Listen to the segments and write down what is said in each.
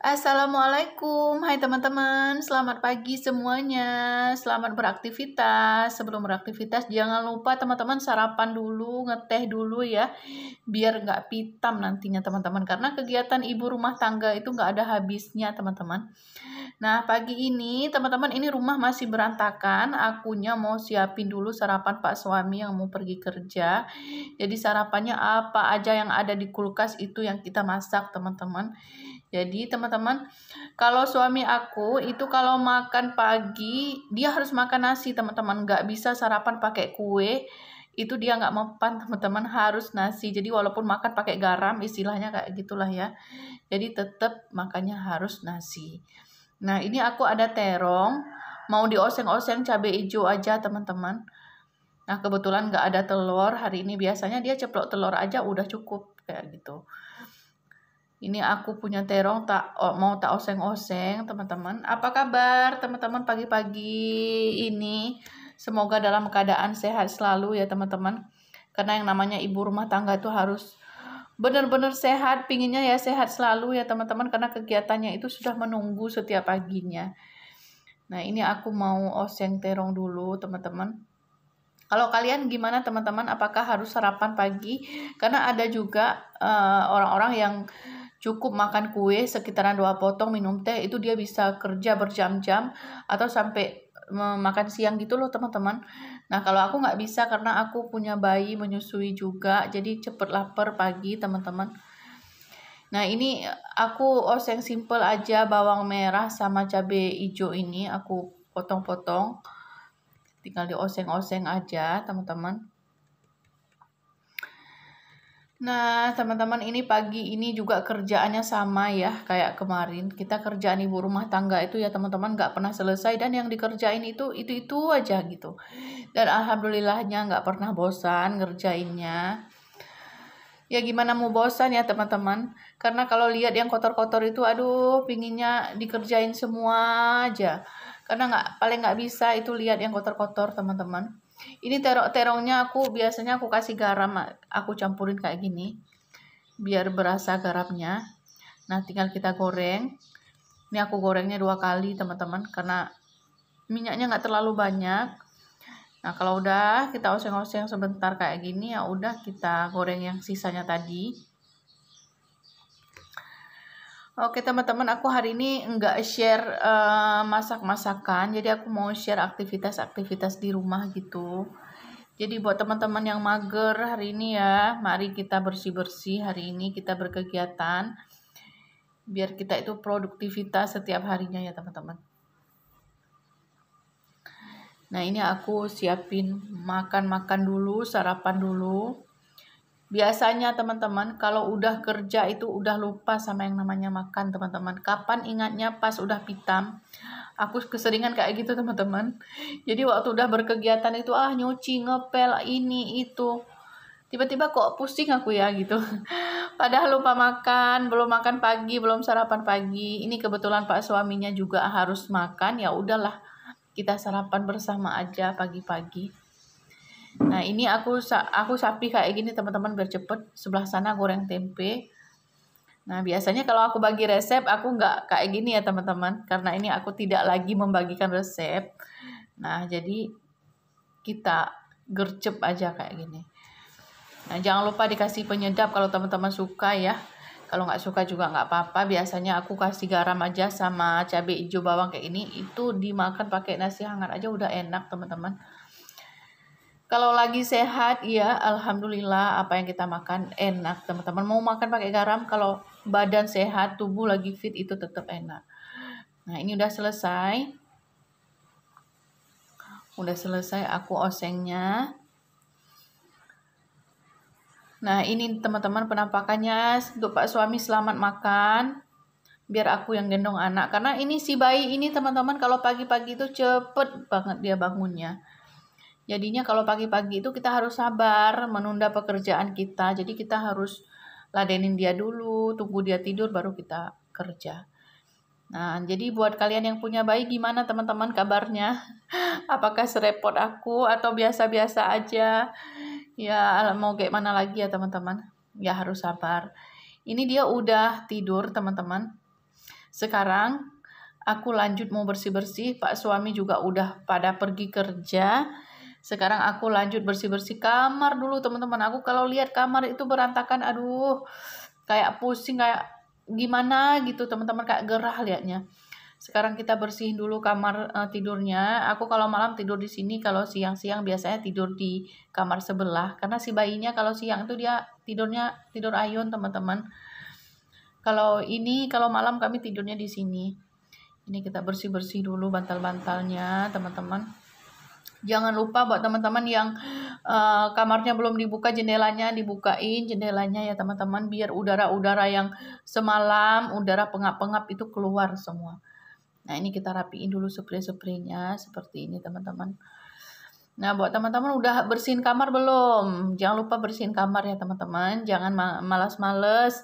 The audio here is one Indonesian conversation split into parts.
Assalamualaikum, hai teman-teman, selamat pagi semuanya, selamat beraktivitas. Sebelum beraktivitas, jangan lupa teman-teman sarapan dulu, ngeteh dulu ya, biar nggak pitam nantinya teman-teman. Karena kegiatan ibu rumah tangga itu nggak ada habisnya teman-teman. Nah, pagi ini teman-teman ini rumah masih berantakan, akunya mau siapin dulu sarapan Pak suami yang mau pergi kerja. Jadi sarapannya apa aja yang ada di kulkas itu yang kita masak teman-teman. Jadi teman-teman, kalau suami aku itu kalau makan pagi dia harus makan nasi teman-teman, nggak bisa sarapan pakai kue. Itu dia nggak mempan teman-teman, harus nasi. Jadi walaupun makan pakai garam istilahnya kayak gitulah ya. Jadi tetap makannya harus nasi. Nah ini aku ada terong, mau dioseng-oseng cabai hijau aja teman-teman. Nah kebetulan nggak ada telur hari ini, biasanya dia ceplok telur aja udah cukup kayak gitu. Ini aku punya terong mau tak oseng-oseng teman-teman. Apa kabar teman-teman pagi-pagi ini? Semoga dalam keadaan sehat selalu ya teman-teman. Karena yang namanya ibu rumah tangga itu harus benar-benar sehat. Pinginnya ya sehat selalu ya teman-teman. Karena kegiatannya itu sudah menunggu setiap paginya. Nah ini aku mau oseng terong dulu teman-teman. Kalau kalian gimana teman-teman? Apakah harus sarapan pagi? Karena ada juga orang-orang yang cukup makan kue sekitaran 2 potong, minum teh, itu dia bisa kerja berjam-jam atau sampai makan siang gitu loh teman-teman. Nah kalau aku nggak bisa karena aku punya bayi menyusui juga, jadi cepet lapar pagi teman-teman. Nah ini aku oseng simple aja, bawang merah sama cabai hijau ini aku potong-potong, tinggal dioseng-oseng aja teman-teman. Nah, teman-teman ini pagi ini juga kerjaannya sama ya, kayak kemarin. Kita kerjaan ibu rumah tangga itu ya teman-teman nggak pernah selesai dan yang dikerjain itu aja gitu. Dan alhamdulillahnya nggak pernah bosan ngerjainnya. Ya gimana mau bosan ya teman-teman? Karena kalau lihat yang kotor-kotor itu, aduh, pinginnya dikerjain semua aja. Karena paling nggak bisa itu lihat yang kotor-kotor teman-teman. Ini terongnya biasanya aku kasih garam, aku campurin kayak gini biar berasa garamnya. Nah tinggal kita goreng. Ini aku gorengnya 2 kali teman-teman karena minyaknya nggak terlalu banyak. Nah kalau udah kita oseng-oseng sebentar kayak gini, ya udah kita goreng yang sisanya tadi. Oke teman-teman, aku hari ini nggak share masak-masakan, jadi aku mau share aktivitas-aktivitas di rumah gitu. Jadi buat teman-teman yang mager hari ini ya, mari kita bersih-bersih hari ini, kita berkegiatan. Biar kita itu produktivitas setiap harinya ya teman-teman. Nah ini aku siapin makan-makan dulu, sarapan dulu. Biasanya teman-teman kalau udah kerja itu udah lupa sama yang namanya makan teman-teman. Kapan ingatnya pas udah pitam. Aku keseringan kayak gitu teman-teman. Jadi waktu udah berkegiatan itu nyuci, ngepel, ini itu. Tiba-tiba kok pusing aku ya gitu. Padahal lupa makan, belum makan pagi, belum sarapan pagi. Ini kebetulan Pak suaminya juga harus makan, ya udahlah. Kita sarapan bersama aja pagi-pagi. Nah ini aku sapi kayak gini teman-teman biar cepet. Sebelah sana goreng tempe. Nah biasanya kalau aku bagi resep aku nggak kayak gini ya teman-teman. Karena ini aku tidak lagi membagikan resep. Nah jadi kita gercep aja kayak gini. Nah jangan lupa dikasih penyedap kalau teman-teman suka ya. Kalau nggak suka juga nggak apa-apa. Biasanya aku kasih garam aja sama cabai hijau bawang kayak ini. Itu dimakan pakai nasi hangat aja udah enak teman-teman. Kalau lagi sehat, ya alhamdulillah apa yang kita makan enak teman-teman. Mau makan pakai garam, kalau badan sehat, tubuh lagi fit itu tetap enak. Nah ini udah selesai. Udah selesai aku osengnya. Nah ini teman-teman penampakannya untuk Pak suami, selamat makan. Biar aku yang gendong anak. Karena ini si bayi ini teman-teman kalau pagi-pagi itu cepet banget dia bangunnya. Jadinya kalau pagi-pagi itu kita harus sabar menunda pekerjaan kita. Jadi kita harus ladenin dia dulu, tunggu dia tidur baru kita kerja. Nah, jadi buat kalian yang punya bayi gimana teman-teman kabarnya? Apakah serepot aku atau biasa-biasa aja? Ya, mau kayak mana lagi ya teman-teman? Ya harus sabar. Ini dia udah tidur teman-teman. Sekarang aku lanjut mau bersih-bersih. Pak suami juga udah pada pergi kerja. Sekarang aku lanjut bersih-bersih kamar dulu teman-teman. Aku kalau lihat kamar itu berantakan, aduh, kayak pusing, kayak gimana gitu teman-teman, kayak gerah liatnya. Sekarang kita bersihin dulu kamar tidurnya. Aku kalau malam tidur di sini, kalau siang-siang biasanya tidur di kamar sebelah. Karena si bayinya kalau siang itu dia tidur ayun teman-teman. Kalau malam kami tidurnya di sini. Ini kita bersih-bersih dulu bantal-bantalnya teman-teman. Jangan lupa buat teman-teman yang kamarnya belum dibuka, jendelanya dibukain jendelanya ya teman-teman, biar udara-udara yang semalam, udara pengap-pengap itu keluar semua. Nah ini kita rapiin dulu spray-spraynya seperti ini teman-teman. Nah buat teman-teman udah bersihin kamar belum? Jangan lupa bersihin kamar ya teman-teman. Jangan malas-males.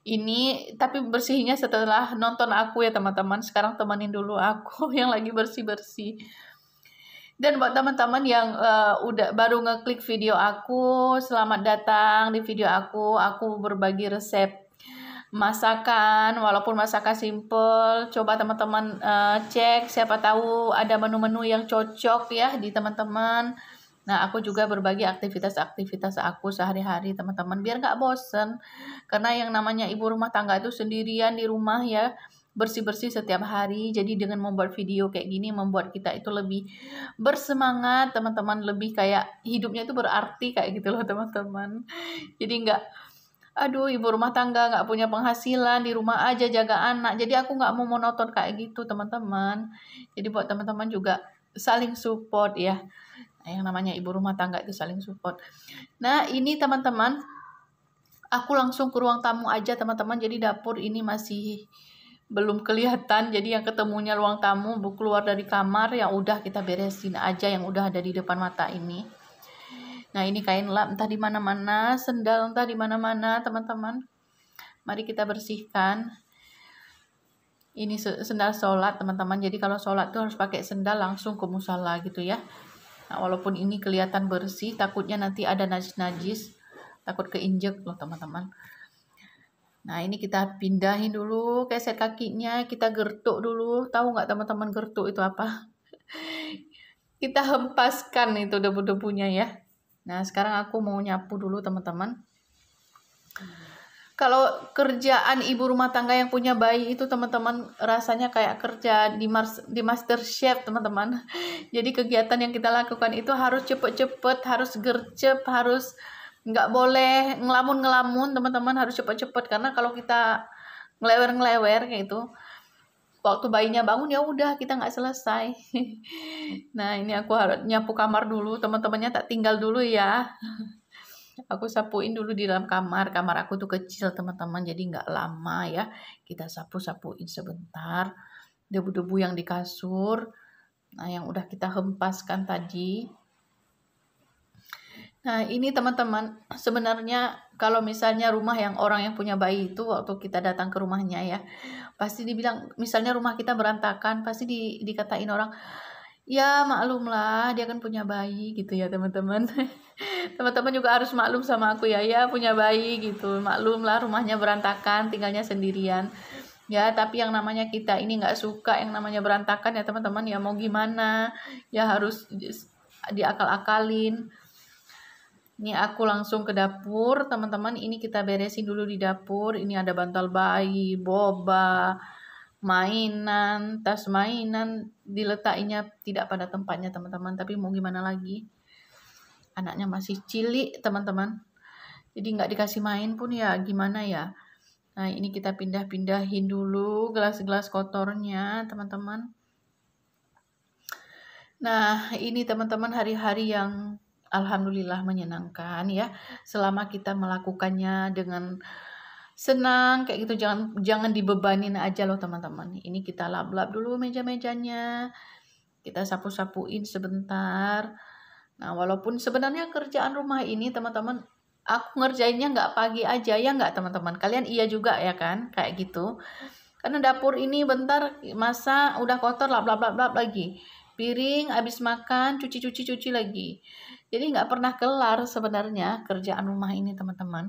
Ini tapi bersihnya setelah nonton aku ya teman-teman. Sekarang temenin dulu aku yang lagi bersih-bersih. Dan buat teman-teman yang udah baru ngeklik video aku, selamat datang di video aku. Aku berbagi resep masakan, walaupun masakan simple. Coba teman-teman cek, siapa tahu ada menu-menu yang cocok ya di teman-teman. Nah aku juga berbagi aktivitas-aktivitas aku sehari-hari teman-teman, biar nggak bosen. Karena yang namanya ibu rumah tangga itu sendirian di rumah ya, bersih-bersih setiap hari. Jadi dengan membuat video kayak gini membuat kita itu lebih bersemangat teman-teman, lebih kayak hidupnya itu berarti kayak gitu loh teman-teman. Jadi nggak, aduh ibu rumah tangga nggak punya penghasilan, di rumah aja jaga anak. Jadi aku nggak mau monoton kayak gitu teman-teman. Jadi buat teman-teman juga saling support ya. Nah, yang namanya ibu rumah tangga itu saling support. Nah ini teman-teman, aku langsung ke ruang tamu aja teman-teman. Jadi dapur ini masih belum kelihatan. Jadi yang ketemunya ruang tamu, keluar dari kamar, yang udah kita beresin aja yang udah ada di depan mata ini. Nah ini kain lap entah di mana-mana, sendal entah di mana-mana teman-teman. Mari kita bersihkan. Ini sendal sholat teman-teman. Jadi kalau sholat tuh harus pakai sendal langsung ke musala gitu ya. Nah walaupun ini kelihatan bersih, takutnya nanti ada najis-najis, takut keinjek loh teman-teman. Nah ini kita pindahin dulu keset kakinya, kita gertuk dulu. Tahu nggak teman-teman gertuk itu apa? Kita hempaskan itu debu-debunya ya. Nah sekarang aku mau nyapu dulu teman-teman. Kalau kerjaan ibu rumah tangga yang punya bayi itu teman-teman rasanya kayak kerja di MasterChef teman-teman. Jadi kegiatan yang kita lakukan itu harus cepet-cepet, harus gercep, harus nggak boleh ngelamun-ngelamun teman-teman, harus cepet-cepet. Karena kalau kita ngelewer-ngelewer kayak itu, waktu bayinya bangun ya udah kita nggak selesai. Nah ini aku harus nyapu kamar dulu, teman-temannya tak tinggal dulu ya. Aku sapuin dulu di dalam kamar. Kamar aku tuh kecil teman-teman, jadi nggak lama ya. Kita sapu-sapuin sebentar debu-debu yang di kasur. Nah yang udah kita hempaskan tadi. Nah ini teman-teman, sebenarnya kalau misalnya rumah yang orang yang punya bayi itu, waktu kita datang ke rumahnya ya, pasti dibilang, misalnya rumah kita berantakan, pasti dikatain orang, ya maklum lah dia kan punya bayi gitu ya teman-teman. Teman-teman juga harus maklum sama aku ya punya bayi gitu, maklum lah rumahnya berantakan, tinggalnya sendirian ya. Tapi yang namanya kita ini nggak suka yang namanya berantakan ya teman-teman, ya mau gimana ya, harus diakal-akalin. Ini aku langsung ke dapur teman-teman. Ini kita beresin dulu di dapur. Ini ada bantal bayi, boba, mainan, tas mainan, diletakinya tidak pada tempatnya teman-teman. Tapi mau gimana lagi, anaknya masih cilik teman-teman. Jadi nggak dikasih main pun ya gimana ya. Nah ini kita pindah-pindahin dulu gelas-gelas kotornya teman-teman. Nah ini teman-teman hari-hari yang alhamdulillah menyenangkan ya, selama kita melakukannya dengan senang kayak gitu. Jangan dibebanin aja loh teman-teman. Ini kita lap-lap dulu meja-mejanya, kita sapu-sapuin sebentar. Nah walaupun sebenarnya kerjaan rumah ini teman-teman, aku ngerjainnya nggak pagi aja ya nggak teman-teman, kalian iya juga ya kan kayak gitu. Karena dapur ini bentar masak udah kotor, lap-lap lagi, piring habis makan cuci lagi. Jadi nggak pernah kelar sebenarnya kerjaan rumah ini teman-teman.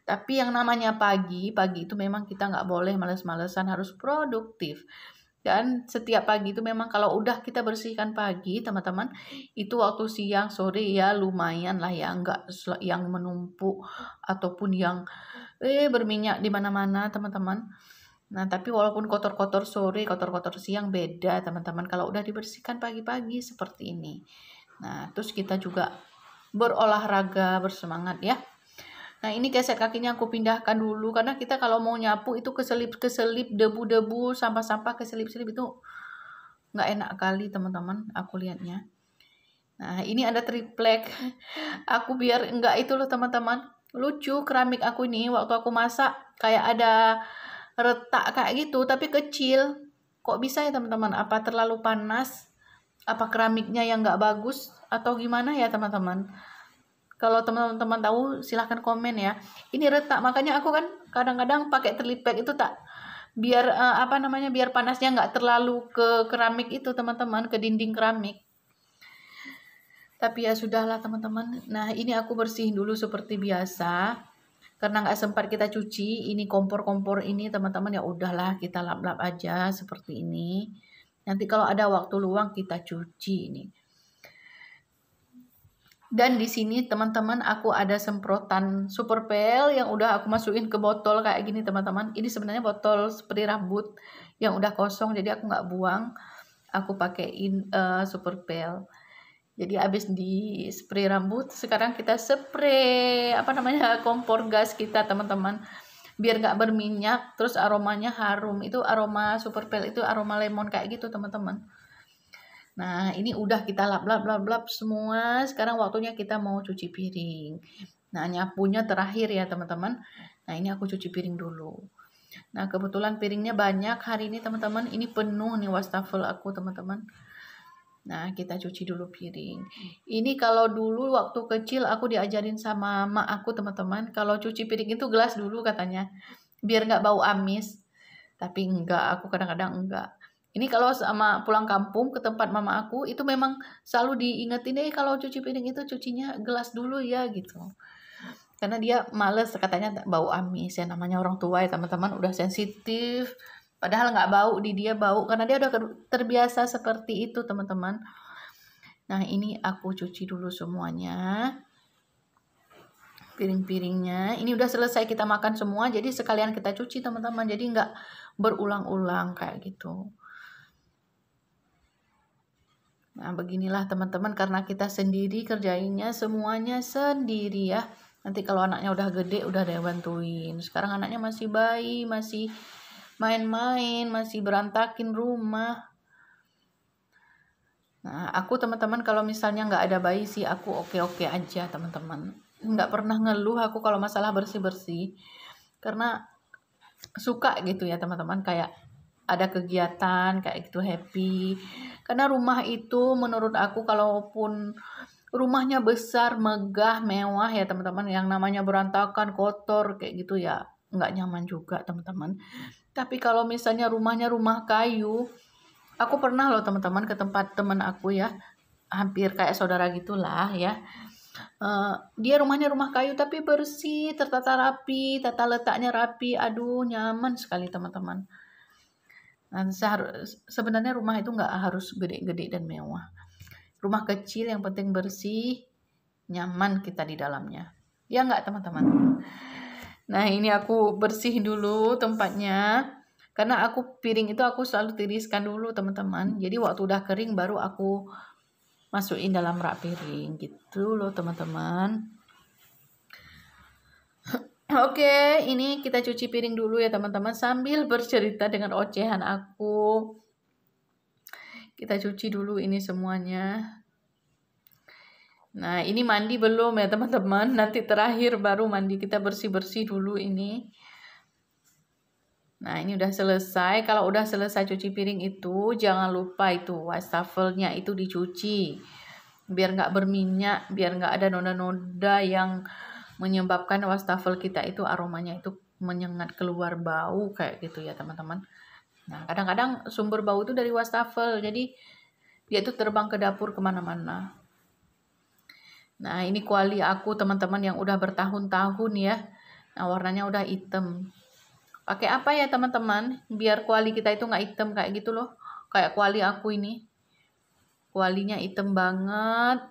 Tapi yang namanya pagi itu memang kita nggak boleh males-malesan, harus produktif. Dan setiap pagi itu memang kalau udah kita bersihkan pagi, teman-teman, itu waktu siang, sore ya lumayan lah ya, nggak yang menumpuk ataupun yang berminyak di mana-mana, teman-teman. Nah, tapi walaupun kotor-kotor sore, kotor-kotor siang beda, teman-teman. Kalau udah dibersihkan pagi-pagi seperti ini. Nah, terus kita juga berolahraga, bersemangat ya. Nah, ini keset kakinya aku pindahkan dulu karena kita kalau mau nyapu itu keselip-keselip, debu-debu, sampah-sampah keselip-selip itu nggak enak kali, teman-teman. Aku lihatnya. Nah, ini ada triplek. Aku biar enggak itu loh, teman-teman. Lucu keramik aku ini waktu aku masak kayak ada retak kayak gitu, tapi kecil. Kok bisa ya, teman-teman? Apa terlalu panas? Apa keramiknya yang nggak bagus? Atau gimana ya, teman-teman? Kalau teman-teman tahu silahkan komen ya. Ini retak, makanya aku kan kadang-kadang pakai triplek itu tak biar biar panasnya nggak terlalu ke keramik itu, teman-teman, ke dinding keramik. Tapi ya sudahlah, teman-teman. Nah, ini aku bersihin dulu seperti biasa. Karena nggak sempat kita cuci, ini kompor-kompor ini, teman-teman, ya udahlah kita lap-lap aja seperti ini. Nanti kalau ada waktu luang kita cuci ini. Dan di sini teman-teman aku ada semprotan Super Pel yang udah aku masukin ke botol kayak gini, teman-teman. Ini sebenarnya botol spray rambut yang udah kosong, jadi aku nggak buang. Aku pakein Super Pel. Jadi habis di spray rambut, sekarang kita spray kompor gas kita, teman-teman. Biar nggak berminyak, terus aromanya harum. Itu aroma Super Pel itu aroma lemon kayak gitu, teman-teman. Nah, ini udah kita lap semua. Sekarang waktunya kita mau cuci piring. Nah, nyapunya terakhir ya, teman-teman. Nah, ini aku cuci piring dulu. Nah, kebetulan piringnya banyak hari ini, teman-teman. Ini penuh nih wastafel aku, teman-teman. Nah, kita cuci dulu piring. Ini kalau dulu waktu kecil aku diajarin sama mak aku, teman-teman. Kalau cuci piring itu gelas dulu katanya. Biar nggak bau amis. Tapi enggak, aku kadang-kadang enggak. Ini kalau sama pulang kampung ke tempat mama aku, itu memang selalu diingetin, kalau cuci piring itu cucinya gelas dulu ya gitu. Karena dia males, katanya bau amis ya, namanya orang tua ya, teman-teman, udah sensitif. Padahal nggak bau, di dia bau karena dia udah terbiasa seperti itu, teman-teman. Nah, ini aku cuci dulu semuanya. Piring-piringnya. Ini udah selesai kita makan semua, jadi sekalian kita cuci, teman-teman. Jadi nggak berulang-ulang kayak gitu. Nah, beginilah teman-teman, karena kita sendiri kerjainnya semuanya sendiri ya. Nanti kalau anaknya udah gede, udah ada yang bantuin. Sekarang anaknya masih bayi, masih main-main, masih berantakin rumah. Nah, aku teman-teman kalau misalnya nggak ada bayi sih, aku oke-oke aja, teman-teman. Nggak pernah ngeluh aku kalau masalah bersih-bersih. Karena suka gitu ya, teman-teman, kayak ada kegiatan kayak gitu, happy. Karena rumah itu menurut aku, kalaupun rumahnya besar, megah, mewah ya, teman-teman, yang namanya berantakan, kotor kayak gitu ya nggak nyaman juga, teman-teman. Tapi kalau misalnya rumahnya rumah kayu, aku pernah loh, teman-teman, ke tempat teman aku ya, hampir kayak saudara gitulah ya. Dia rumahnya rumah kayu tapi bersih, tertata rapi, tata letaknya rapi. Aduh, nyaman sekali, teman-teman. Nah, sebenarnya rumah itu nggak harus gede-gede dan mewah. Rumah kecil yang penting bersih, nyaman kita di dalamnya. Ya nggak, teman-teman? Nah, ini aku bersih dulu tempatnya. Karena aku piring itu aku selalu tiriskan dulu, teman-teman. Jadi waktu udah kering baru aku masukin dalam rak piring gitu loh, teman-teman. Oke, ini kita cuci piring dulu ya, teman-teman, sambil bercerita dengan ocehan aku. Kita cuci dulu ini semuanya. Nah, ini mandi belum ya, teman-teman? Nanti terakhir baru mandi, kita bersih-bersih dulu ini. Nah, ini udah selesai. Kalau udah selesai cuci piring itu, jangan lupa itu wastafelnya itu dicuci. Biar nggak berminyak, biar nggak ada noda-noda yang menyebabkan wastafel kita itu aromanya itu menyengat, keluar bau kayak gitu ya, teman-teman. Nah, kadang-kadang sumber bau itu dari wastafel, jadi dia itu terbang ke dapur kemana-mana. Nah, ini kuali aku, teman-teman, yang udah bertahun-tahun ya. Nah, warnanya udah hitam. Pakai apa ya teman-teman? Biar kuali kita itu nggak hitam kayak gitu loh. Kayak kuali aku ini. Kualinya hitam banget.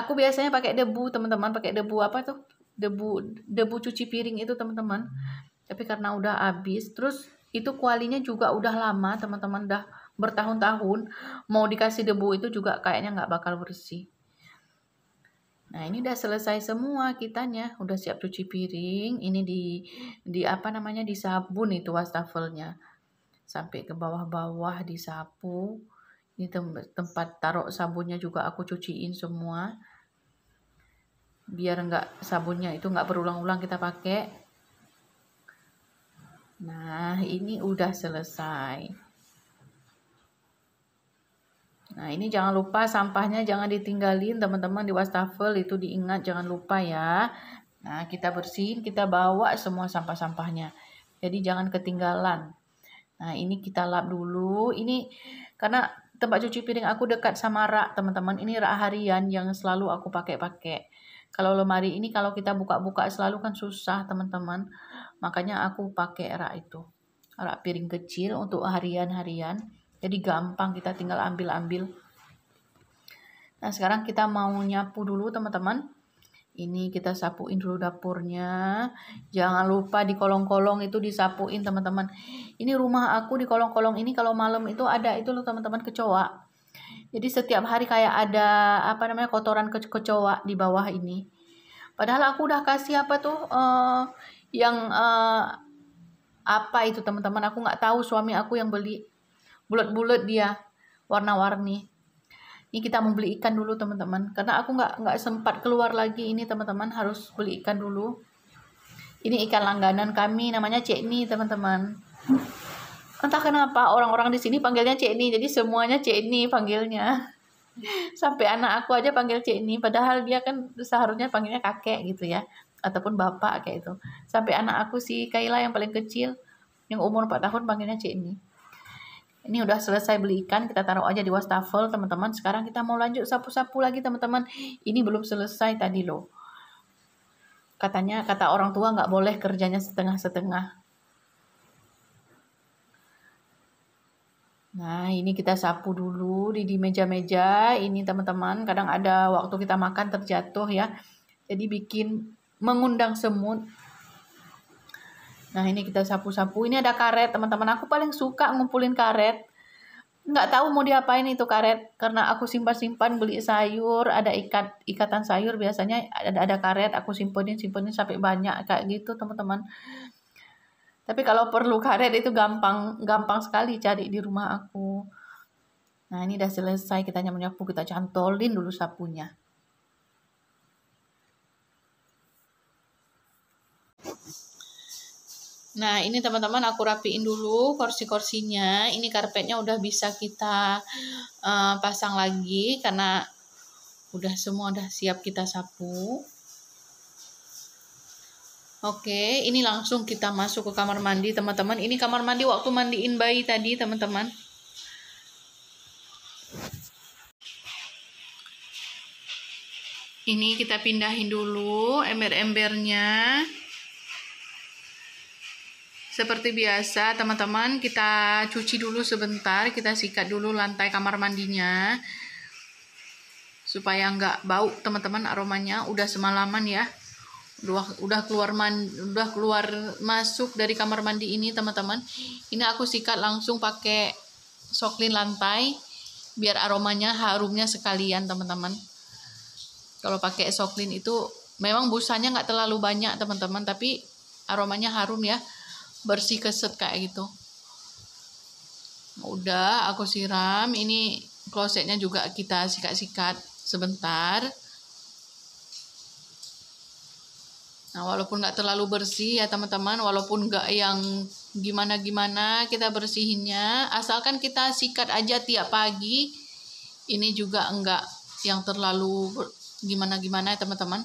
Aku biasanya pakai debu teman-teman. Pakai debu apa tuh? Debu cuci piring itu teman-teman. Tapi karena udah habis. Terus itu kualinya juga udah lama teman-teman. Udah bertahun-tahun. Mau dikasih debu itu juga kayaknya nggak bakal bersih. Nah, ini udah selesai semua kitanya, udah siap cuci piring. Ini di apa namanya, di sabun itu wastafelnya. Sampai ke bawah-bawah disapu. Ini tempat taruh sabunnya juga aku cuciin semua. Biar sabunnya itu nggak berulang-ulang kita pakai. Nah, ini udah selesai. Nah, ini jangan lupa sampahnya jangan ditinggalin teman-teman di wastafel, itu diingat jangan lupa ya. Nah, kita bersihin, kita bawa semua sampah-sampahnya. Jadi jangan ketinggalan. Nah, ini kita lap dulu. Ini karena tempat cuci piring aku dekat sama rak, teman-teman. Ini rak harian yang selalu aku pakai-pakai. Kalau lemari ini kalau kita buka-buka selalu kan susah, teman-teman. Makanya aku pakai rak itu. Rak piring kecil untuk harian-harian. Jadi gampang kita tinggal ambil-ambil. Nah, sekarang kita mau nyapu dulu, teman-teman. Ini kita sapuin dulu dapurnya. Jangan lupa di kolong-kolong itu disapuin, teman-teman. Ini rumah aku di kolong-kolong ini kalau malam itu ada itu loh, teman-teman, kecoa. Jadi setiap hari kayak ada apa namanya kotoran kecoa di bawah ini. Padahal aku udah kasih apa tuh yang apa itu, teman-teman, aku nggak tahu, suami aku yang beli. Bulat-bulat dia, warna-warni. Ini kita mau beli ikan dulu, teman-teman. Karena aku nggak sempat keluar lagi ini, teman-teman. Harus beli ikan dulu. Ini ikan langganan kami, namanya Cekni, teman-teman. Entah kenapa orang-orang di sini panggilnya Cekni. Jadi semuanya Cekni panggilnya. Sampai anak aku aja panggil Cekni. Padahal dia kan seharusnya panggilnya kakek gitu ya. Ataupun bapak kayak itu. Sampai anak aku si Kayla yang paling kecil. Yang umur 4 tahun panggilnya Cekni. Ini udah selesai beli ikan, kita taruh aja di wastafel, teman-teman. Sekarang kita mau lanjut sapu-sapu lagi, teman-teman. Ini belum selesai tadi loh. Kata orang tua nggak boleh kerjanya setengah-setengah. Nah, ini kita sapu dulu di meja-meja. Ini teman-teman, kadang ada waktu kita makan terjatuh ya. Jadi mengundang semut. Nah, ini kita sapu-sapu. Ini ada karet, teman-teman. Aku paling suka ngumpulin karet. Nggak tahu mau diapain itu karet. Karena aku simpan-simpan beli sayur. Ada ikatan sayur biasanya ada karet. Aku simpenin sampai banyak. Kayak gitu, teman-teman. Tapi kalau perlu karet itu gampang sekali cari di rumah aku. Nah, ini udah selesai. Kita nyapu-nyapu. Kita cantolin dulu sapunya. Nah, ini teman-teman aku rapiin dulu kursi-kursinya. Ini karpetnya udah bisa kita pasang lagi karena semua udah siap kita sapu. Oke, ini langsung kita masuk ke kamar mandi, teman-teman. Ini kamar mandi waktu mandiin bayi tadi, teman-teman. Ini kita pindahin dulu ember-embernya. Seperti biasa, teman-teman, kita cuci dulu sebentar, kita sikat dulu lantai kamar mandinya supaya nggak bau, teman-teman, aromanya. Udah semalaman ya, udah keluar masuk dari kamar mandi ini, teman-teman. Ini aku sikat langsung pakai soklin lantai biar aromanya harumnya sekalian, teman-teman. Kalau pakai soklin itu memang busanya nggak terlalu banyak, teman-teman, tapi aromanya harum ya. Bersih keset kayak gitu. Udah aku siram. Ini klosetnya juga kita sikat-sikat sebentar. Nah, walaupun nggak terlalu bersih ya teman-teman, walaupun nggak yang gimana-gimana kita bersihinnya, asalkan kita sikat aja tiap pagi. Ini juga enggak yang terlalu gimana-gimana ya teman-teman.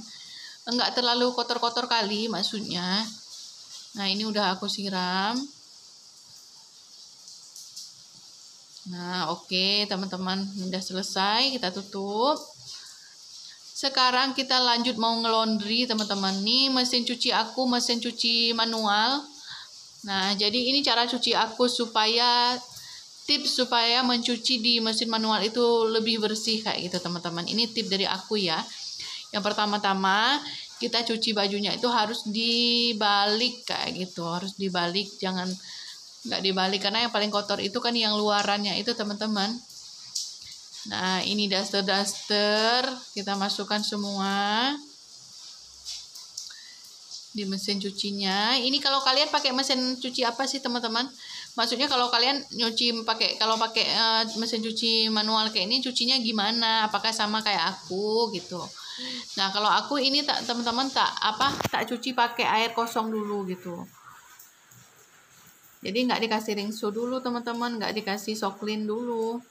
Enggak terlalu kotor-kotor kali maksudnya. Nah, ini udah aku siram. Nah, oke, teman-teman, udah selesai, kita tutup. Sekarang kita lanjut mau ngelondri teman-teman. Nih mesin cuci aku, mesin cuci manual. Nah, jadi ini cara cuci aku supaya tips supaya mencuci di mesin manual itu lebih bersih kayak gitu teman-teman. Ini tips dari aku ya. Yang pertama-tama kita cuci bajunya itu harus dibalik kayak gitu. Harus dibalik, jangan nggak dibalik karena yang paling kotor itu kan yang luarannya itu teman-teman. Nah, ini daster-daster kita masukkan semua di mesin cucinya. Ini kalau kalian pakai mesin cuci apa sih teman-teman? Maksudnya kalau kalian nyuci pakai mesin cuci manual kayak ini cucinya gimana? Apakah sama kayak aku gitu? Nah, kalau aku ini teman-teman tak cuci pakai air kosong dulu gitu. Jadi nggak dikasih rinso dulu teman-teman, nggak dikasih soklin dulu.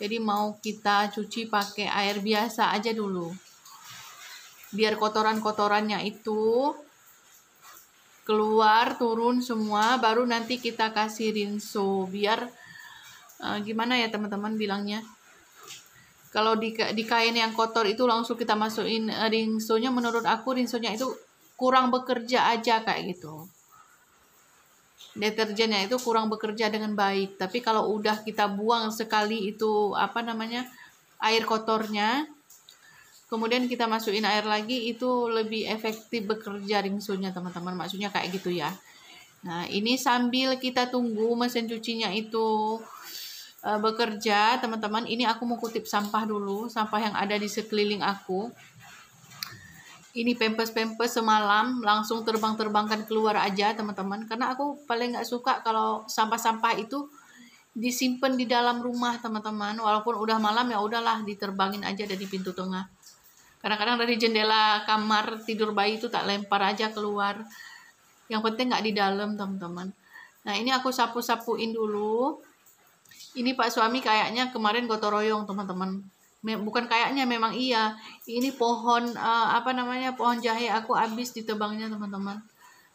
Jadi mau kita cuci pakai air biasa aja dulu. Biar kotoran-kotorannya itu keluar, turun semua, baru nanti kita kasih rinso. Biar gimana ya teman-teman bilangnya. Kalau di kain yang kotor itu langsung kita masukin rinsonya, menurut aku rinsonya itu kurang bekerja aja kayak gitu. Deterjennya itu kurang bekerja dengan baik. Tapi kalau udah kita buang sekali itu air kotornya, kemudian kita masukin air lagi, itu lebih efektif bekerja rinsonya teman-teman. Maksudnya kayak gitu ya. Nah, ini sambil kita tunggu mesin cucinya itu bekerja teman-teman, ini aku mau kutip sampah dulu, sampah yang ada di sekeliling aku. Ini pempes semalam langsung terbangkan keluar aja teman-teman, karena aku paling nggak suka kalau sampah-sampah itu disimpan di dalam rumah teman-teman. Walaupun udah malam ya udahlah diterbangin aja dari pintu tengah. Kadang-kadang dari jendela kamar tidur bayi itu tak lempar aja keluar. Yang penting nggak di dalam teman-teman. Nah, ini aku sapu-sapuin dulu. Ini Pak suami kayaknya kemarin gotong royong teman-teman. Bukan kayaknya, memang iya. Ini pohon pohon jahe aku habis ditebangnya teman-teman.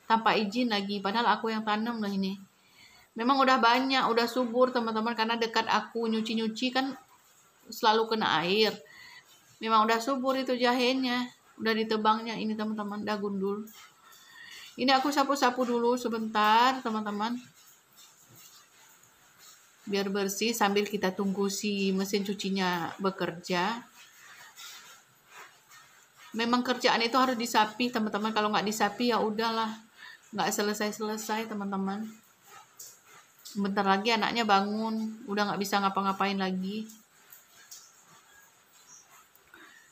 Tanpa izin lagi, padahal aku yang tanam loh ini. Memang udah banyak, udah subur teman-teman, karena dekat aku nyuci-nyuci kan selalu kena air. Memang udah subur itu jahenya, udah ditebangnya ini teman-teman, udah gundul. Ini aku sapu-sapu dulu sebentar teman-teman, biar bersih sambil kita tunggu si mesin cucinya bekerja. Memang kerjaan itu harus disapi teman-teman, kalau nggak disapi ya udahlah, nggak selesai-selesai teman-teman. Bentar lagi anaknya bangun, udah nggak bisa ngapa-ngapain lagi.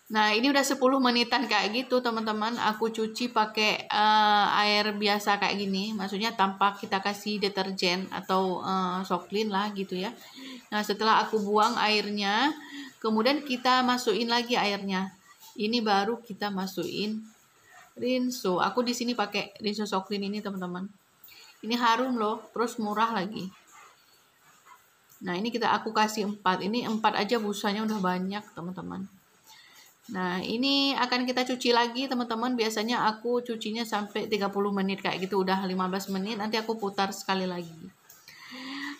Nah, ini udah 10 menitan kayak gitu teman-teman. Aku cuci pakai air biasa kayak gini, maksudnya tanpa kita kasih deterjen atau soklin lah gitu ya. Nah, setelah aku buang airnya, kemudian kita masukin lagi airnya. Ini baru kita masukin rinso. Aku di sini pakai rinso soklin ini teman-teman. Ini harum loh, terus murah lagi. Nah, ini aku kasih 4. Ini 4 aja busanya udah banyak teman-teman. Nah, ini akan kita cuci lagi teman-teman. Biasanya aku cucinya sampai 30 menit kayak gitu, udah 15 menit nanti aku putar sekali lagi.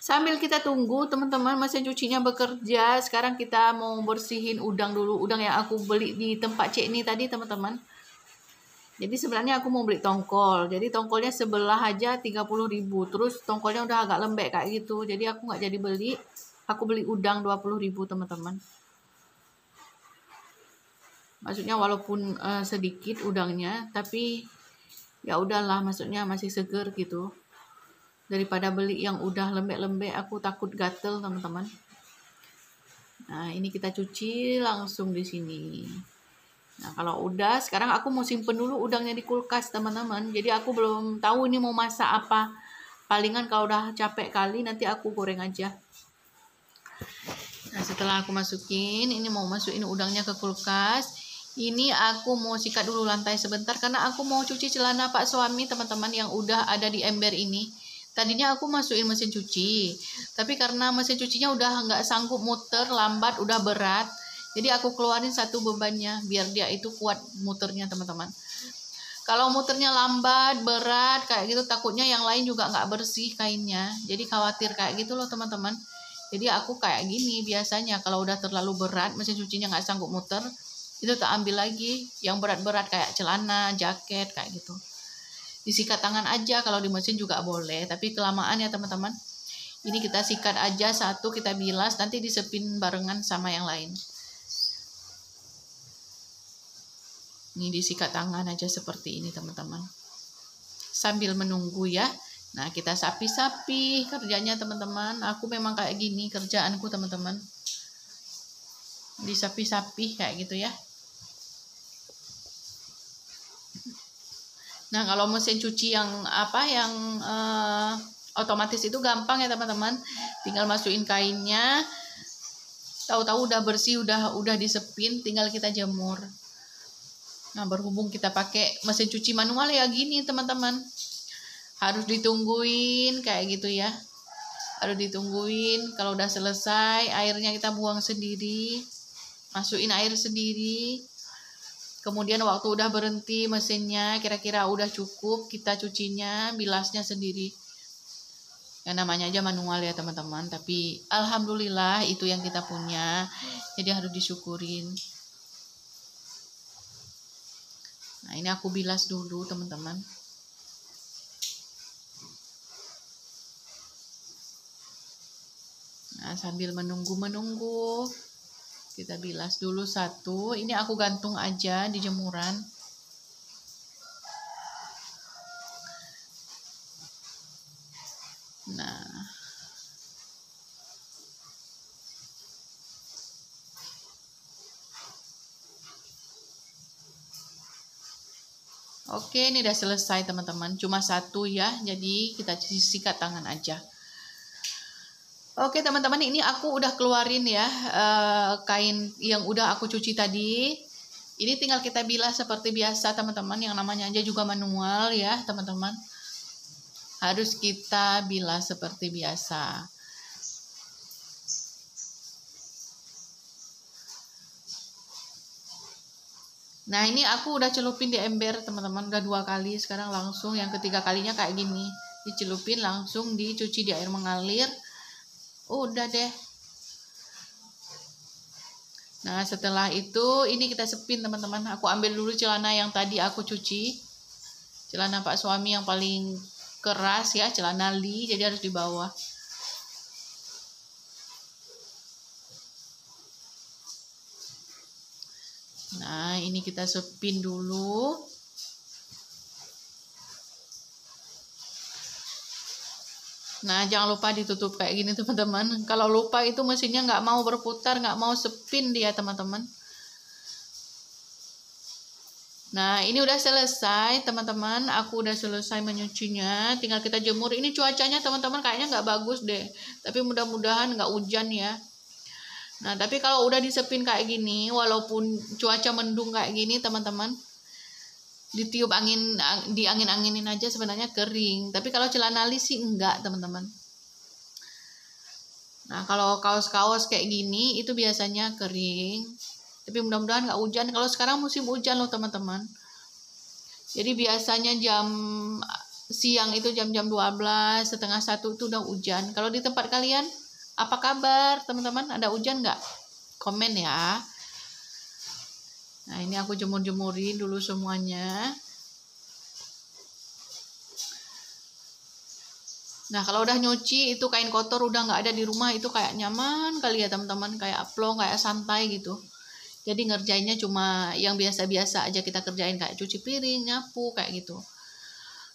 Sambil kita tunggu teman-teman mesin cucinya bekerja, sekarang kita mau bersihin udang dulu. Udang yang aku beli di tempat Cek ini tadi teman-teman. Jadi sebenarnya aku mau beli tongkol. Jadi tongkolnya sebelah aja 30.000. Terus tongkolnya udah agak lembek kayak gitu. Jadi aku nggak jadi beli. Aku beli udang 20.000 teman-teman. Maksudnya walaupun sedikit udangnya, tapi ya udahlah, maksudnya masih seger gitu. Daripada beli yang udah lembek-lembek, aku takut gatel teman-teman. Nah, ini kita cuci langsung di sini. Nah, kalau udah, sekarang aku mau simpen dulu udangnya di kulkas teman-teman. Jadi aku belum tahu ini mau masak apa. Palingan kalau udah capek kali nanti aku goreng aja. Nah, setelah aku masukin, ini mau masukin udangnya ke kulkas. Ini aku mau sikat dulu lantai sebentar karena aku mau cuci celana Pak suami teman-teman yang udah ada di ember ini. Tadinya aku masukin mesin cuci, tapi karena mesin cucinya udah nggak sanggup muter, lambat, udah berat. Jadi aku keluarin satu bebannya biar dia itu kuat muternya teman-teman. Kalau muternya lambat, berat kayak gitu, takutnya yang lain juga nggak bersih kainnya. Jadi khawatir kayak gitu loh teman-teman. Jadi aku kayak gini biasanya kalau udah terlalu berat mesin cucinya nggak sanggup muter, itu tak ambil lagi yang berat-berat kayak celana, jaket kayak gitu. Disikat tangan aja, kalau di mesin juga boleh, tapi kelamaan ya teman-teman. Ini kita sikat aja satu, kita bilas, nanti disepin barengan sama yang lain. Ini disikat tangan aja seperti ini teman-teman. Sambil menunggu ya. Nah, kita sapi-sapi kerjanya teman-teman. Aku memang kayak gini kerjaanku teman-teman. Disapi-sapi kayak gitu ya. Nah, kalau mesin cuci yang otomatis itu gampang ya teman-teman. Tinggal masukin kainnya. Tahu-tahu udah bersih, udah disepin, tinggal kita jemur. Nah, berhubung kita pakai mesin cuci manual ya gini teman-teman. Harus ditungguin kayak gitu ya. Harus ditungguin, kalau udah selesai airnya kita buang sendiri. Masukin air sendiri. Kemudian waktu udah berhenti mesinnya, kira-kira udah cukup, kita cucinya, bilasnya sendiri. Yang namanya aja manual ya teman-teman, tapi alhamdulillah itu yang kita punya, jadi harus disyukurin. Nah, ini aku bilas dulu teman-teman. Nah, sambil menunggu, kita bilas dulu satu. Ini aku gantung aja di jemuran. Nah, oke, ini udah selesai teman-teman. Cuma satu ya, jadi kita sikat tangan aja. Oke teman-teman, ini aku udah keluarin ya kain yang udah aku cuci tadi. Ini tinggal kita bilas seperti biasa teman-teman. Yang namanya aja juga manual ya teman-teman. Harus kita bilas seperti biasa. Nah, ini aku udah celupin di ember teman-teman. Udah 2 kali, sekarang langsung yang ketiga kalinya kayak gini. Dicelupin langsung dicuci di air mengalir. Udah deh. Nah, setelah itu ini kita sepin teman-teman. Aku ambil dulu celana yang tadi aku cuci. Celana Pak suami yang paling keras ya, celana li, jadi harus di bawah. Nah, ini kita sepin dulu. Nah, jangan lupa ditutup kayak gini teman-teman. Kalau lupa itu mesinnya nggak mau berputar, nggak mau spin dia teman-teman. Nah, ini udah selesai teman-teman. Aku udah selesai menyucinya. Tinggal kita jemur. Ini cuacanya teman-teman kayaknya nggak bagus deh. Tapi mudah-mudahan nggak hujan ya. Nah, tapi kalau udah disepin kayak gini, walaupun cuaca mendung kayak gini teman-teman, ditiup angin, di angin-anginin aja sebenarnya kering. Tapi kalau celana li sih enggak teman-teman. Nah, kalau kaos-kaos kayak gini itu biasanya kering. Tapi mudah-mudahan nggak hujan. Kalau sekarang musim hujan loh teman-teman. Jadi biasanya jam siang itu jam-jam 12, setengah 1 itu udah hujan. Kalau di tempat kalian apa kabar teman-teman? Ada hujan nggak? Komen ya. Nah, ini aku jemur-jemurin dulu semuanya. Nah, kalau udah nyuci itu kain kotor udah nggak ada di rumah, itu kayak nyaman kali ya teman-teman, kayak plong, kayak santai gitu. Jadi ngerjainnya cuma yang biasa-biasa aja kita kerjain, kayak cuci piring, nyapu, kayak gitu.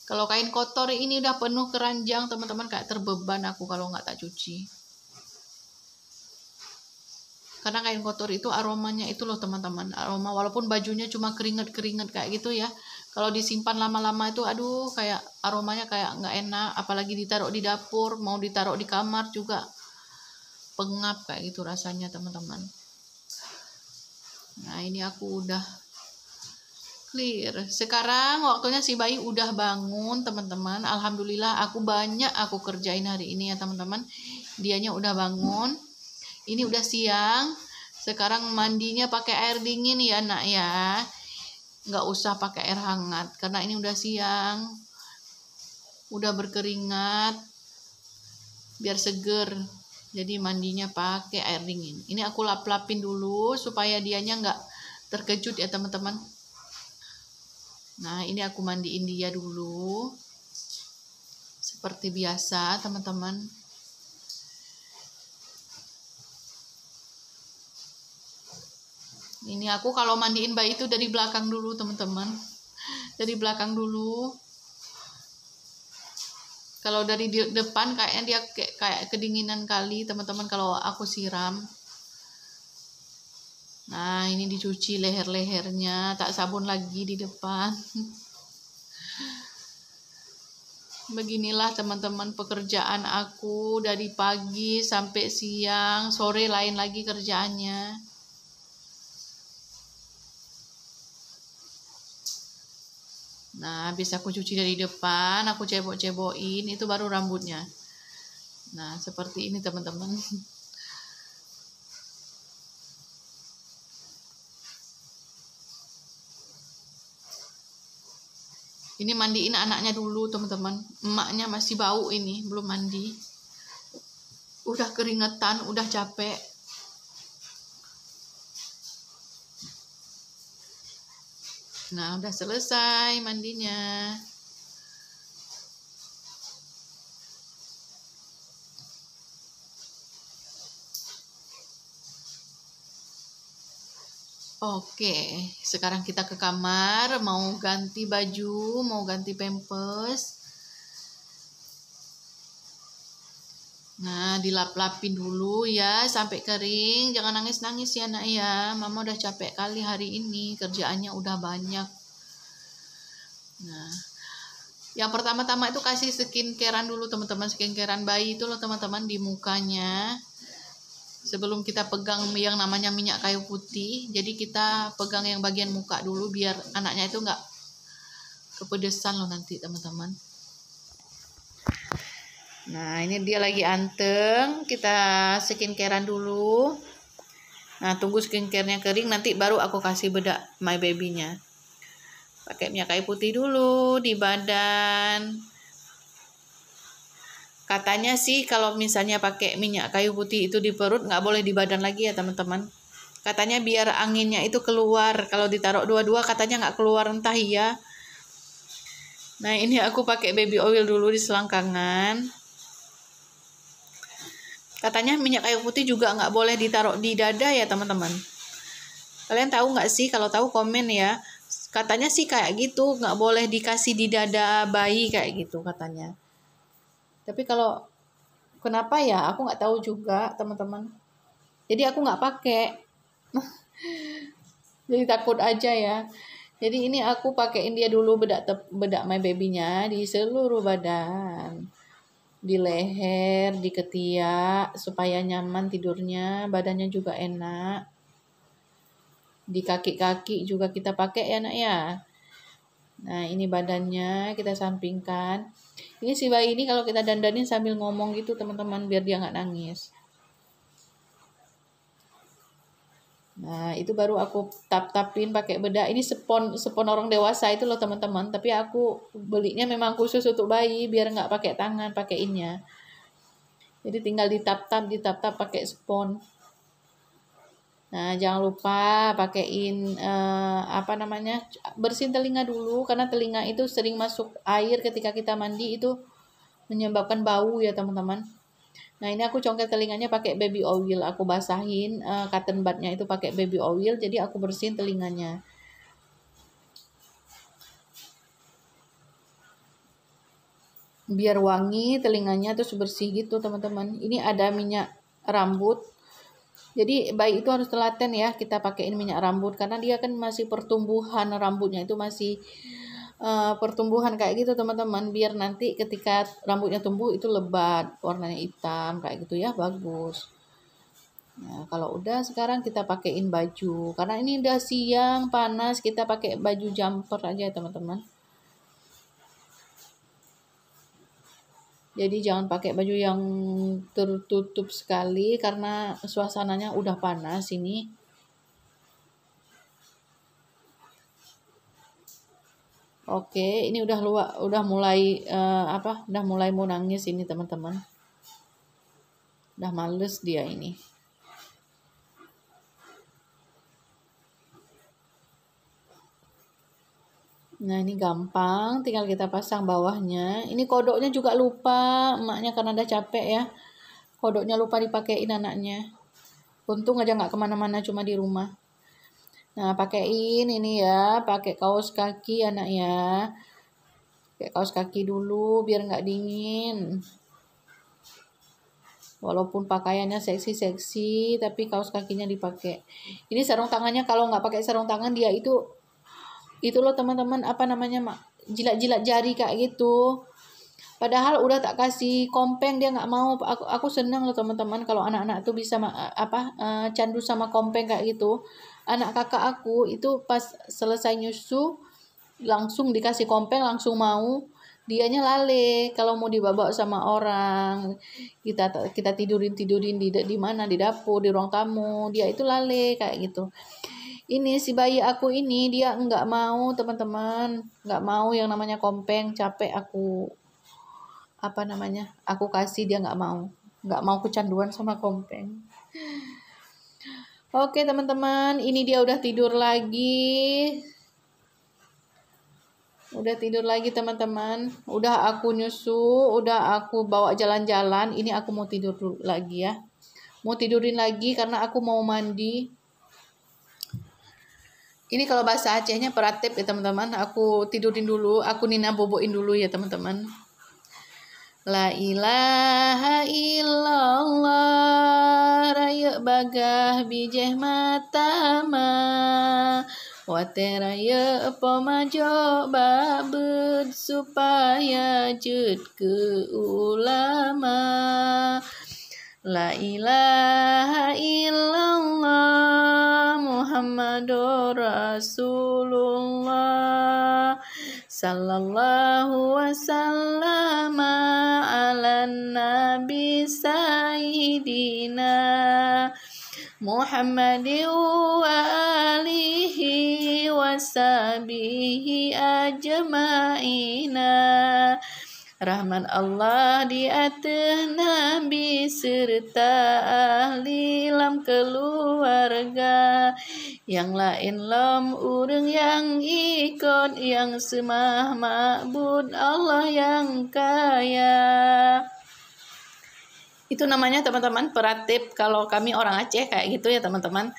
Kalau kain kotor ini udah penuh keranjang teman-teman, kayak terbeban aku kalau nggak tak cuci. Karena kain kotor itu aromanya itu loh teman-teman, aroma walaupun bajunya cuma keringet-keringet kayak gitu ya. Kalau disimpan lama-lama itu aduh kayak aromanya kayak nggak enak, apalagi ditaruh di dapur, mau ditaruh di kamar juga pengap kayak gitu rasanya teman-teman. Nah, ini aku udah clear. Sekarang waktunya si bayi udah bangun teman-teman. Alhamdulillah aku kerjain hari ini ya teman-teman. Dianya udah bangun. Ini udah siang. Sekarang mandinya pakai air dingin ya nak ya. Nggak usah pakai air hangat karena ini udah siang. Udah berkeringat. Biar seger. Jadi mandinya pakai air dingin. Ini aku lap-lapin dulu supaya dianya terkejut ya teman-teman. Nah, ini aku mandiin dia dulu. Seperti biasa, teman-teman. Ini aku kalau mandiin bayi itu dari belakang dulu, teman-teman. Dari belakang dulu. Kalau dari depan kayaknya dia kayak kedinginan kali, teman-teman, kalau aku siram. Nah, ini dicuci leher-lehernya, tak sabun lagi di depan. Beginilah teman-teman pekerjaan aku dari pagi sampai siang, sore lain lagi kerjaannya. Nah, habis aku cuci dari depan, aku cebok-cebokin, itu baru rambutnya. Nah, seperti ini teman-teman. Ini mandiin anaknya dulu teman-teman. Emaknya masih bau ini, belum mandi. Udah keringetan, udah capek. Nah, udah selesai mandinya. Oke, sekarang kita ke kamar, mau ganti baju, mau ganti pampers. Nah, dilap-lapin dulu ya sampai kering. Jangan nangis-nangis ya nak ya. Mama udah capek kali hari ini, kerjaannya udah banyak. Nah, yang pertama-tama itu kasih skincarean dulu teman-teman. Skincarean bayi itu loh teman-teman di mukanya. Sebelum kita pegang yang namanya minyak kayu putih, jadi kita pegang yang bagian muka dulu biar anaknya itu nggak kepedesan loh nanti teman-teman. Nah, ini dia lagi anteng, kita skincarean dulu. Nah, tunggu skincarenya kering, nanti baru aku kasih bedak my baby-nya. Pakai minyak kayu putih dulu di badan. Katanya sih kalau misalnya pakai minyak kayu putih itu di perut, nggak boleh di badan lagi ya teman-teman. Katanya biar anginnya itu keluar. Kalau ditaruh dua-dua katanya nggak keluar, entah iya. Nah, ini aku pakai baby oil dulu di selangkangan. Katanya minyak kayu putih juga nggak boleh ditaruh di dada ya teman-teman. Kalian tahu nggak sih? Kalau tahu komen ya. Katanya sih kayak gitu, nggak boleh dikasih di dada bayi kayak gitu katanya. Tapi kalau kenapa ya? Aku nggak tahu juga teman-teman. Jadi aku nggak pakai. Jadi takut aja ya. Jadi ini aku pakein dia dulu bedak my baby-nya di seluruh badan. Di leher, di ketiak supaya nyaman tidurnya, badannya juga enak. Di kaki-kaki juga kita pakai ya nak ya. Nah, ini badannya kita sampingkan. Ini si bayi ini kalau kita dandanin sambil ngomong gitu teman-teman biar dia nggak nangis. Nah, itu baru aku tap-tapin pakai bedak. Ini spon orang dewasa itu loh teman-teman. Tapi aku belinya memang khusus untuk bayi biar nggak pakai tangan pakeinnya. Jadi tinggal ditap-tap pakai spon. Nah, jangan lupa pakein bersihin telinga dulu karena telinga itu sering masuk air ketika kita mandi, itu menyebabkan bau ya teman-teman. Nah, ini aku congkel telinganya pakai baby oil. Aku basahin cotton budnya itu pakai baby oil. Jadi aku bersihin telinganya. Biar wangi telinganya terus bersih gitu teman-teman. Ini ada minyak rambut. Jadi bayi itu harus telaten ya kita pakein minyak rambut. Karena dia kan masih pertumbuhan rambutnya itu masih pertumbuhan kayak gitu teman-teman, biar nanti ketika rambutnya tumbuh itu lebat, warnanya hitam kayak gitu ya, bagus. Nah, kalau udah sekarang kita pakein baju, karena ini udah siang panas, kita pakai baju jumper aja teman-teman. Jadi jangan pakai baju yang tertutup sekali karena suasananya udah panas ini. Oke, ini udah mulai udah mulai mau nangis ini teman-teman. Udah males dia ini. Nah, ini gampang, tinggal kita pasang bawahnya. Ini kodoknya juga lupa, emaknya karena udah capek ya. Kodoknya lupa dipakein anaknya. Untung aja nggak kemana-mana, cuma di rumah. Nah, pakein ini ya, pakai kaos kaki anak ya. Pakai kaos kaki dulu biar nggak dingin. Walaupun pakaiannya seksi-seksi, tapi kaos kakinya dipakai. Ini sarung tangannya, kalau nggak pakai sarung tangan dia itu loh teman-teman, apa namanya, jilat-jilat jari kayak gitu. Padahal udah tak kasih kompeng dia nggak mau. Aku senang loh teman-teman kalau anak-anak tuh bisa candu sama kompeng kayak gitu. Anak kakak aku itu pas selesai nyusu langsung dikasih kompeng langsung mau. Dianya lale kalau mau dibawa sama orang. Kita tidurin di mana, di dapur, di ruang tamu. Dia itu lale kayak gitu. Ini si bayi aku ini dia nggak mau teman-teman, nggak mau yang namanya kompeng. Capek aku aku kasih, dia nggak mau kecanduan sama kompeng. Oke teman-teman, ini dia udah tidur lagi teman-teman. Udah aku nyusu, udah aku bawa jalan-jalan. Ini aku mau tidur dulu lagi ya, mau tidurin lagi karena aku mau mandi. Ini kalau bahasa Acehnya peratip ya teman-teman. Aku tidurin dulu, aku nina boboin dulu ya teman-teman. La ilaha illallah raya bagah bijeh matama wate raya pemajo babed supaya jut ke ulama. La ilaha illallah Muhammadur Rasulullah sallallahu wasallam ala nabi sayyidina Muhammadin wa alihi wa sahbihi ajma'ina. Rahman Allah di atas Nabi serta ahli lam keluarga. Yang lain lam urang yang ikut yang semah ma'bud Allah yang kaya. Itu namanya teman-teman peratip. Kalau kami orang Aceh kayak gitu ya teman-teman.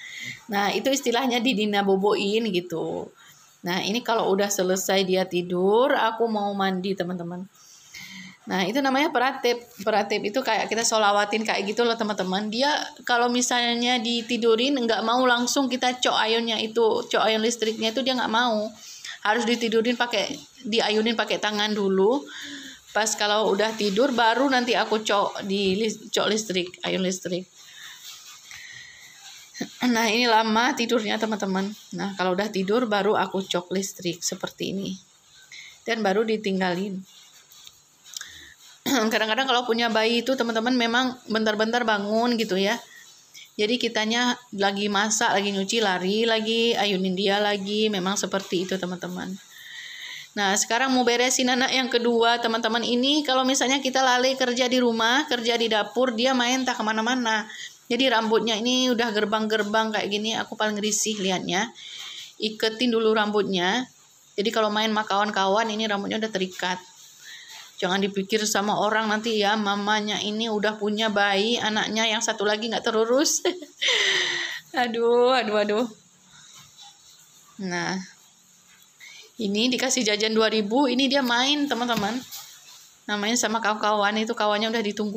Nah itu istilahnya didina boboin gitu. Nah ini kalau udah selesai dia tidur, aku mau mandi teman-teman. Nah itu namanya peratip. Peratip itu kayak kita sholawatin kayak gitu loh teman-teman. Dia kalau misalnya ditidurin nggak mau langsung kita cok ayunnya itu, cok ayun listriknya itu dia nggak mau. Harus diayunin pakai tangan dulu. Pas kalau udah tidur baru nanti aku cok listrik, ayun listrik. Nah ini lama tidurnya teman-teman. Nah kalau udah tidur baru aku cok listrik seperti ini. Dan baru ditinggalin. Kadang-kadang kalau punya bayi itu teman-teman memang bentar-bentar bangun gitu ya. Jadi kitanya lagi masak, lagi nyuci, lari lagi, ayunin dia lagi. Memang seperti itu teman-teman. Nah sekarang mau beresin anak yang kedua teman-teman. Ini kalau misalnya kita lalai kerja di rumah, kerja di dapur, dia main tak kemana-mana. Jadi rambutnya ini udah gerbang-gerbang kayak gini. Aku paling risih liatnya. Iketin dulu rambutnya. Jadi kalau main sama kawan-kawan ini rambutnya udah terikat. Jangan dipikir sama orang nanti ya, mamanya ini udah punya bayi, anaknya yang satu lagi nggak terurus. Aduh. Nah, ini dikasih jajan 2.000, ini dia main teman-teman. Namanya sama kawan-kawan, itu kawannya udah ditunggu.